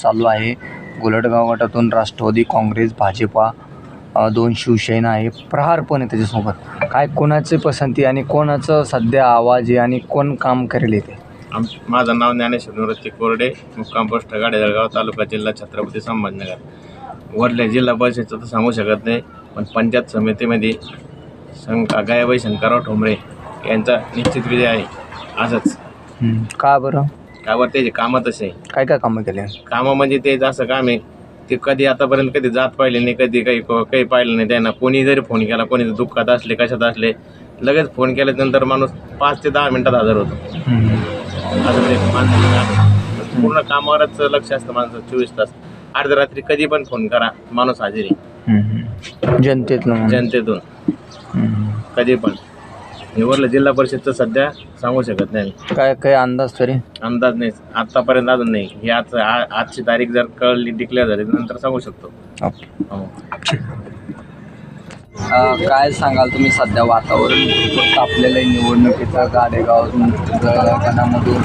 चालू आहे. गोलटगाव गटातून राष्ट्रवादी काँग्रेस, भाजपा, 2 शिवसेना आहे, प्रहार पण आहे त्याच्यासोबत. काय कोणाची पसंती आणि कोणाचं सध्या आवाज आहे आणि कोण काम करेल येते? माझं नाव ज्ञानेश्वर निवृत्ती कोरडे, मुक्काम पोस्ट गाडेजळगाव, तालुका जिल्हा छत्रपती संभाजीनगर. वडल्या जिल्हा परिषदचं तर सांगू शकत नाही, पण पंचायत समितीमध्ये गायाबाई शंकरराव ठोंबरे यांचा निश्चित विजय आहे. असंच का बरं? कावर त्याचे कामं तसे आहे. काय काय कामं केले? कामं म्हणजे ते असं काम आहे ते कधी आतापर्यंत कधी जात पाहिले नाही, कधी काही पाहिलं नाही त्यांना. कोणी जरी फोन केला, कोणी दुःखात असले, कशात असले, लगेच फोन केल्यानंतर माणूस 5 ते 10 मिनिटात हजर होतो. असं म्हणजे माणसाचं पूर्ण कामावरच लक्ष असतं माणसं 24 तास. अर्ध्या रात्री कधी पण फोन करा, माणूस हजेरी जनतेतून कधी पण. निवडलं जिल्हा परिषदचं सध्या सांगू शकत नाही. काय अंदाज तरी? अंदाज नाही आतापर्यंत, अजून नाही. ही आजची तारीख जर कळली, डिक्लेअर झाली, नंतर सांगू शकतो. हो. काय सांगाल तुम्ही? सध्या वातावरण तापलेलं आहे निवडणुकीचं. गाडेगाव गणामधून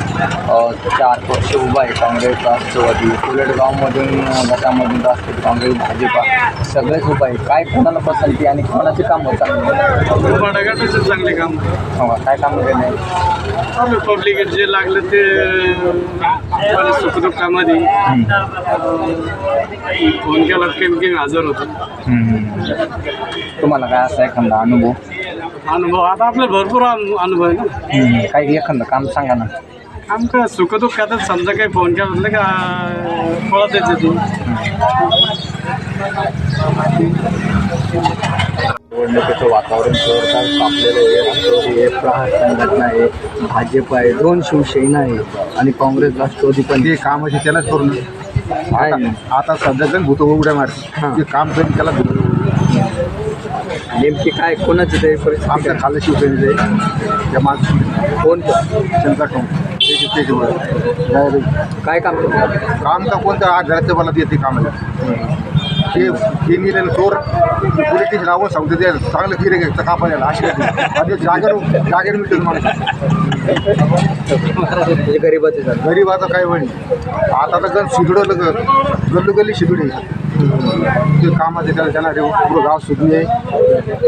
4 पक्ष उभा आहे. काँग्रेस, राष्ट्रवादी. गोलटगावमधून गटामधून राष्ट्रवादी काँग्रेस, भाजपा सगळेच उभा आहे. काय कोणाला पसंती आणि कोणाचे काम होत गटाचं चांगले काम. काय काम केलं? पब्लिक जे लागलं ते सुखदुःखामध्ये फोन केला केम हजर होतो. तुम्हाला काय असा एखादा अनुभव? आता आपल्याला भरपूर अनुभव आहे ना. काही एखादं काम सांगा ना. आमचं सुखदुःखातच समजा काही फोन केला म्हटलं का पळत येते तू. निवडणुकीचं वातावरण जोरदार तापलेलं आहे. राष्ट्रवादी आहे, प्रहार संघटना आहे, भाजप आहे, 2 शिवसेना आहे आणि काँग्रेस, राष्ट्रवादी पण. ते कामाचे त्यालाच करून आता सध्या जण भूत उड्या मारते. ते काम करून त्याला नेमकी काय कोणाची तरी परिस्थिती? आमच्या खाली शिवसेनेचे त्या माणसं कोणतं शंकर त्याच्यामुळे काय काम करतात? काम तर कोणतं आज घराचं मला येते कामाला. ते निलेलं चोर पोलीस स्टेशन लावून सांगतो ते चांगलं फिरे घ्यायचं कामाला असे जागेवर मिळतं माणूस. गरीबाचं काय म्हणे आता तर गण शिदडं गल्लोगल्ली शिदडे. ते कामाचे त्याला पुरं गाव सुटून आहे.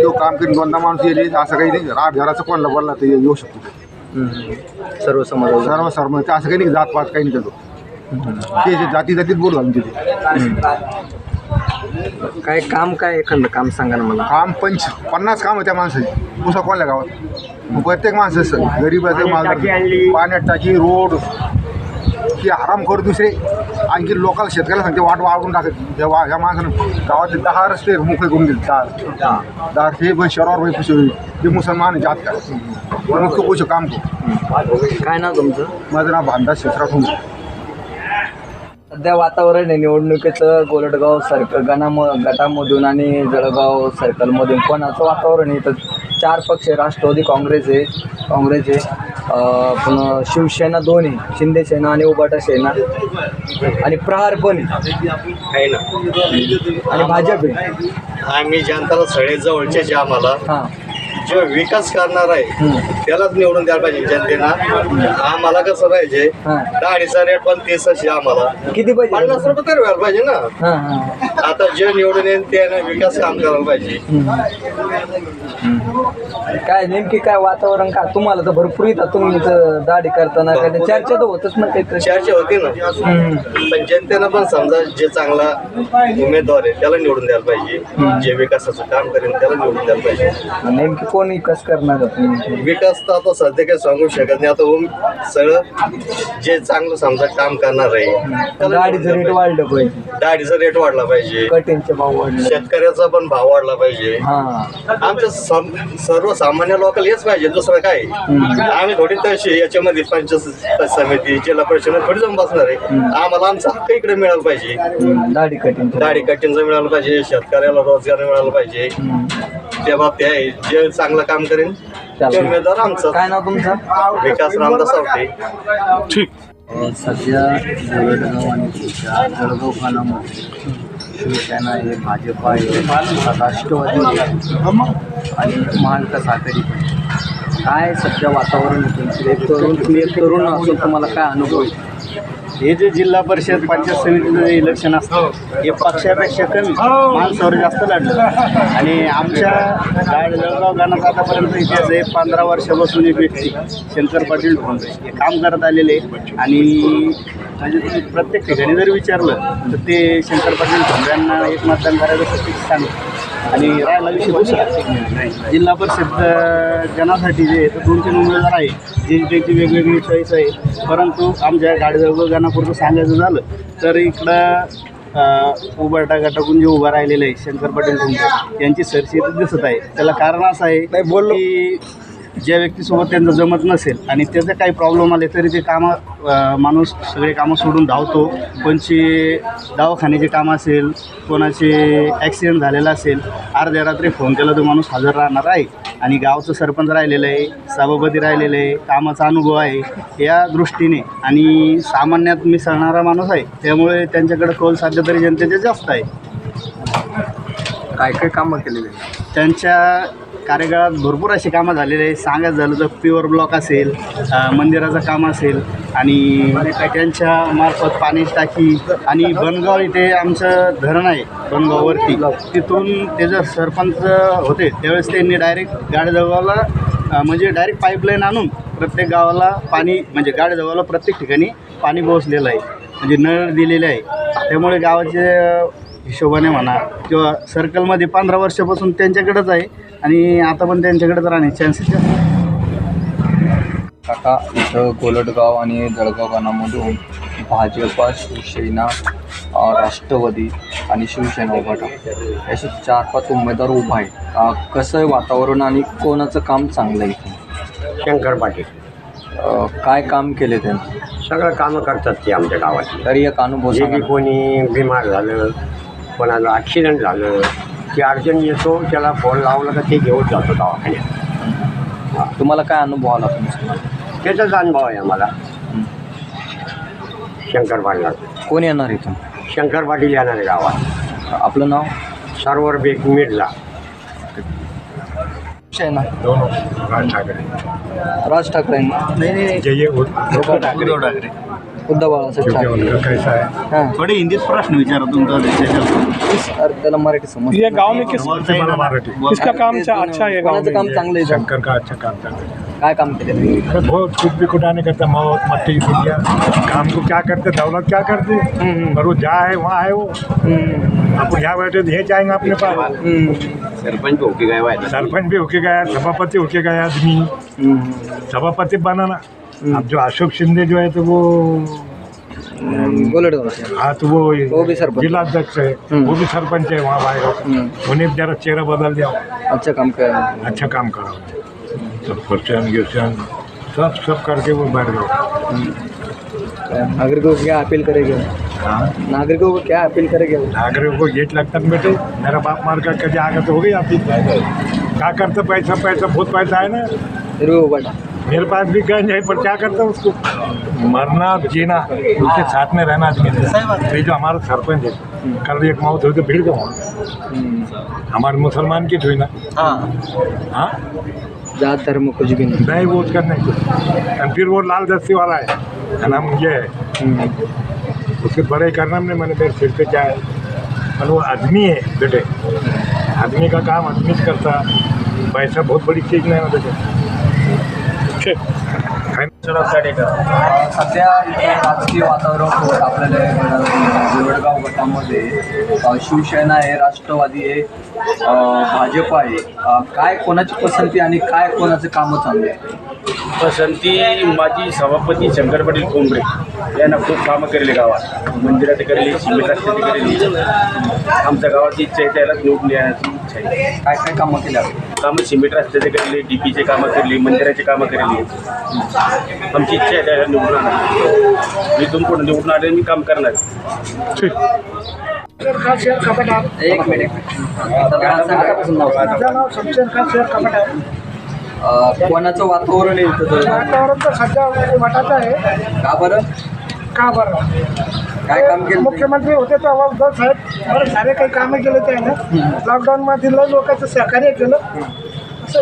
तो काम करून 2दा माणूस येईल असं काही नाही. रात घराचं कोणाला बोलला तर येऊ शकतो. सर्व समाज ते असं काही नाही. जातपात काही नाही करतो. ते जातीत बोलू आम्ही तिथे. काय काम? काय एखादं काम सांगा ना मला. काम 50 काम आहे त्या माणसाची. पुसा कोणल्या गावात प्रत्येक माणसं गरीबाचं पाण्यात टाकी, रोड, की आराम करू दुसरे. आणखी लोकांना शेतकऱ्याला सांगते वाट वाढवून टाकत. तेव्हा ह्या माणसानं गावातले 10 रस्ते मोकळे करून दिले. 10 हे पण शहरावर वै खुशी ते मुसलमान जात का मुख्य पोष काम करू. काय नाव तुमचं? माझं नाव भांडा शेषराव. सध्या वातावरण आहे निवडणुकीचं. गोलटगाव गटामधून आणि जळगाव सर्कलमधून कोणाचं वातावरण आहे? तर 4 पक्ष आहे. राष्ट्रवादी काँग्रेस आहे, पुन्हा शिवसेना 2 आहे, शिंदे सेना आणि उबाटा सेना आणि प्रहार पण आहे ना, आणि भाजप आहे. आम्ही जनताला सगळे जवळचे जे आम्हाला जो विकास करणार आहे त्यालाच निवडून द्यायला पाहिजे जनतेनं. आम्हाला कसं पाहिजे गाडीचा रेट पण 30 आहे. आम्हाला किती पाहिजे? 50 रुपये तरी व्हायला पाहिजे ना. आता जे निवडून येईल त्याने विकास काम करायला पाहिजे. काय नेमकी काय वातावरण? का तुम्हाला तर भरपूर येतात, तुम्ही दाढी करताना काय चर्चा तर होतच ना. काही चर्चा होती ना, पण जनतेनं पण समजा जे चांगला उमेदवार आहे त्याला निवडून द्यायला पाहिजे. जे विकासाचं काम करेल त्याला निवडून द्यायला पाहिजे. नेमकी कोण विकास करणार? विकास तर आता सध्या काही सांगू शकत नाही. आता सगळं जे चांगलं समजा काम करणार आहे दाढीचं रेट वाढलं पाहिजे, दाढीचा रेट वाढला पाहिजे, कटिंगचे भाव वाढले, शेतकऱ्याचा पण भाव वाढला पाहिजे. आमच्या सर्वसामान्य लोकांना हेच पाहिजे, दुसरं काय. आम्ही थोडी तशी याच्यामध्ये पंचायत समिती, जिल्हा परिषद थोडी जाऊन बसणार आहे. आम्हाला आमचा हक्क इकडे मिळाला पाहिजे. दाढी कटिंगचं मिळालं पाहिजे, शेतकऱ्याला रोजगार मिळाला पाहिजे. त्या बाबतीत आहे जे चांगलं काम करेन ते उमेदवार आमचं. काय नाव तुमचं? विकास रामदास सावटे. ठीक. सध्या गोलटगाव आणि जळगाव खानामध्ये शिवसेना आहे, भाजप आहे, राष्ट्रवादी आहे आणि महाविकास आघाडी पण. काय सध्या वातावरण तुम्ही एक तरुण असून तुम्हाला काय अनुभव आहे? हे जे जिल्हा परिषद पंचायत समितीचं जे इलेक्शन असतं हे पक्षापेक्षा कमी माणसावर जास्त लढलं आणि आमच्या जळगाव गाण्याचा आतापर्यंत इतिहास आहे. 15 वर्षापासून एक व्यक्ती शंकर पाटील ढोंबरे हे काम करत आलेले आणि म्हणजे तुम्ही प्रत्येक ठिकाणी जर विचारलं तर ते शंकर पाटील ढोंबऱ्यांना एक मतदान करायचं सांगतं. आणि राहिला विषय दुसरा जिल्हा परिषद गणासाठी जे तर 2-3 उमेदवार आहे जे त्याची वेगवेगळी चॉईस आहे. परंतु आमच्या गाडीजवळ गणापुरतं सांगायचं झालं तर इकडं उभाटा गटाकून जे उभा राहिलेलं आहे शंकर पाटील ढोंबरे यांची सरशी दिसत आहे. त्याला कारण असं आहे की ज्या व्यक्तीसोबत त्यांचं जमत नसेल आणि त्याचे काही प्रॉब्लेम आले तरी ते माणूस सगळे कामं सोडून धावतो. कोणची दवाखान्याचे काम असेल, कोणाचे ॲक्सिडेंट झालेला असेल, अर्ध्या रात्री फोन केला तो माणूस हजर राहणार आहे. आणि गावचं सरपंच राहिलेलं आहे, सभापती राहिलेलं आहे, कामाचा अनुभव आहे या दृष्टीने आणि सामान्यात मिसळणारा माणूस आहे. त्यामुळे त्यांच्याकडे कौल साध्य तरी जनतेचे जास्त आहे. काय काय कामं केलेली त्यांच्या कार्यकाळात भरपूर अशी कामं झालेली आहे. सांगायचं झालं तर प्युअर ब्लॉक असेल, मंदिराचं काम असेल आणि त्यांच्या मार्फत पाणी टाकी आणि बनगाव इथे आमचं धरण आहे बनगाववरती, तिथून ते जर सरपंच होते त्यावेळेस त्यांनी डायरेक्ट गाडेजवळला म्हणजे डायरेक्ट पाईपलाईन आणून प्रत्येक गावाला पाणी म्हणजे गाडेजवळला प्रत्येक ठिकाणी पाणी पोहोचलेलं आहे म्हणजे नळ दिलेले आहे. त्यामुळे गावाच्या हिशोबाने म्हणा किंवा सर्कलमध्ये 15 वर्षापासून त्यांच्याकडेच आहे आणि आता पण त्यांच्याकडेच राहण्याचे चान्सेस काका. इथं गोलटगाव आणि जळगाव गाणामधून भाजपा, शिवसेना, राष्ट्रवादी आणि शिवसेना उभाटा असे 4-5 उमेदवार उभा आहे. कसं आहे वातावरण आणि कोणाचं काम चांगलं आहे इथे? शंकर पाटील काय काम केले त्यांनी? सगळं कामं करतात ते आमच्या गावात. तरी एक अनुभव जे सांगा की ना. कोणी बिमार झालं, कोणाला ॲक्सिडेंट झालं की अडचण येतो त्याला फोन लावला तर ते घेऊन जातो दवाखान्यात. तुम्हाला काय अनुभव आला तुमचा? त्याचाच अनुभव आहे आम्हाला. शंकर पाटील कोण येणार इथून? शंकर पाटील येणार आहे गावात. आपलं नाव? सर्वर बेग मिडला. शिवसेना राज ठाकरे. राज ठाकरे नाही उद्धव ठाकरे. उद्धव बाळासाहेब ठाकरे. कैसा है? हां, थोडे हिंदीत प्रश्न विचारा तुमचा. त्याला मराठी समज. ये गांव में किस मराठी. किसका काम अच्छा है गांव कोणाचं काम में? चांगलं आहे इथं? शंकर का अच्छा काम करते हैं. काय काम केलं त्यांनी? बहुत कुछ भी खुदा नहीं करता. मौत मट्टी दुनिया काम को क्या करते, दौलत क्या करते, पर वो जहाँ है वहाँ है वो. अपन यहाँ बैठे तो ये जाएंगे अपने पास. सरपंच होके गए सरपंच भी होके गया, सभापति होके गया आदमी. सभापति बनाना. अब जो अशोक शिंदे जो है तो वो गोलटगाव. हाँ तो वो भी सरपंच. जिला अध्यक्ष है, वो भी सरपंच है वहाँ आएगा. उन्हें जरा चेहरा बदल दिया. अच्छा काम कर. अच्छा काम करा. सब पर्चन गिरचन सब करके वो बैठ गए. नागरिकों को क्या अपील करेंगे? हाँ, नागरिकों को क्या अपील करेंगे? नागरिकों को ये लगता है बेटे मेरा बाप मार कर कभी आगे तो हो गई आपकी. क्या करते पैसा बहुत पैसा है ना. फिर भी उभाटा. मेरे पास भी गंज है पर क्या करता उसको मरना जीना उसके साथ में रहना आदमी से. ये जो हमारा सरपंच है कल एक मौत हुई तो भीड़ गया हमारे मुसलमान की हुई ना. हाँ जात धर्म कुछ भी नहीं. वो उसका नहीं. और फिर वो लाल दस्ती वाला है नाम ये है. उसके बड़े करना में मैंने मेरे सिर पे क्या है पर वो आदमी है बेटे. आदमी का काम आदमी से करता. पैसा बहुत बड़ी चीज़ नहीं है बेटे. सध्या इथे राजकीय वातावरण खूप आपल्याला गोलटगाव गटामध्ये शिवसेना आहे, राष्ट्रवादी आहे, भाजप आहे. काय कोणाची पसंती आणि काय कोणाचं कामं चांगले आहे? पसंती माझी सभापती शंकर पाटील ढोंबरे यांना खूप कामं केलेली गावात. मंदिरात केलेली, सिमेंट रस्त्याची केलेली. आमच्या गावाची इच्छा आहे त्याला निवडून येण्याची इच्छा आहे. काय काय कामं केली आपण? कामं सिमेंट रस्त्याचे केलेली, डीपीचे कामं केली, मंदिराची कामं केलेली. आमची इच्छा आहे त्याला निवडून आणणार. मी तुमकडून निवडून आले मी काम करणार. एक मिनिट. सगळ्यापासून नाव सांगा. कोणाचं वातावरण आहे इथं? वातावरण तर सध्या वाटाचं आहे. का बरं? काय काम केलं? मुख्यमंत्री होते तेव्हा उद्धव साहेब बरं सारे काही कामं केले त्याने. लॉकडाऊनमध्ये लोकांचं सहकार्य केलं. असं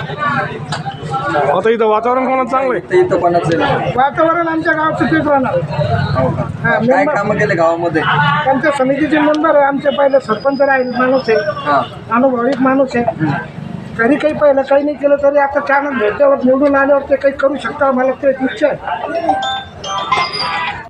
आता इथं वातावरण कोणाचं चांगलं आहे? ते इथं कोणाचं नाही. वातावरण आमच्या गावात सुपीक राहणार. हा, काय मेंबर कामं केले गावामध्ये? आमच्या समितीचे मेंबर आहे. आमचे पहिले सरपंच राहील माणूस आहे, हां अनुभविक माणूस आहे. तरी काही पहिलं काही नाही केलं तरी आता चांगलं भेटल्यावर निवडून आल्यावर ते काही करू शकता, मला ते इच्छा आहे.